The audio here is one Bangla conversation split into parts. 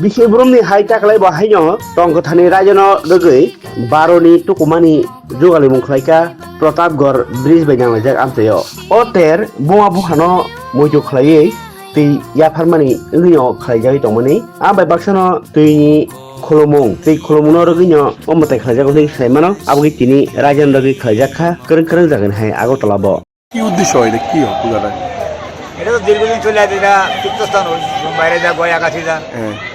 বিশে ব্रह्मनि हाय टाकलाय बाहायनो टंक थानि रायजनो लोगै बार'नि टुकुमानि जुगालि मुंख्लायका प्रतापगढ़ ब्रिज बायनांलायजाक आमथायाव अटेर बुङा बुहानो मयजो खालायै tei yafarmani ngino khaijai tongmani abai baksano tuini khulumung tei khulumungno rogino omotai khaijago nei saimano abogi tini rajan rogi khaijakha kereng kereng jagan hai agotala bo কি উদ্দেশ্য এটা কি হয় পূজাটা এটা তো দীর্ঘদিন চলে আসে, এটা তীর্থস্থান বাইরে যা গয়া কাছে যা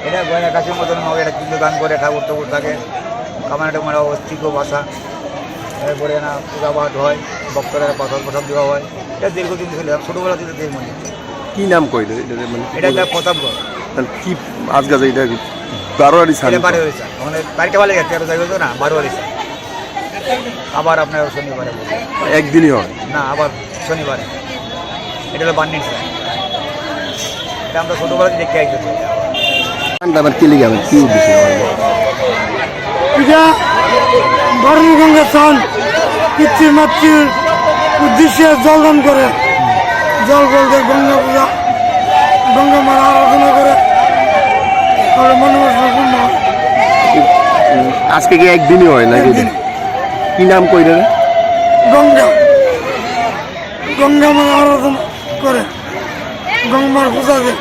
এটা গয়া কাছের মতন হবে, এটা কিন্তু গান করে ঠাকুর ঠাকুর থাকে কামানা টামারা অস্থিক বাসা, এরপরে না পূজা পাঠ হয়, ভক্তরা প্রসাদ প্রসাদ দেওয়া হয়। এটা দীর্ঘদিন চলে যায়, ছোটোবেলা থেকে দীর্ঘদিন। কি নাম কইলে এটা মানে এটা যা প্রতাপগড়, কি আজকে এটা বারোয়ারি সাল এটা বারোয়ারি সাল, আমাদের বাড়িটা ভালো গেছে, এটা যাইবে তো না বারোয়ারি সাল। আবার আপনার শনিবারে একদিনই হয় না, আবার শনিবারে এটা হলো বান্নির সাল, এটা আমরা ছোটোবেলা থেকে দেখতে আসছি। আমার কি লিগে আমার কি উদ্দেশ্য এটা বর্ণগঙ্গা স্নান পিতৃমাতৃর উদ্দেশ্যে জলদান করে, জল বলতে গঙ্গা পূজা, গঙ্গা মার আরাধনা করে মনোবাসনা পূর্ণ হয়। আজকে কি একদিনই হয় নাকি কি নাম কইলে গঙ্গা গঙ্গা মার আরাধনা করে, গঙ্গার পূজা দেয়।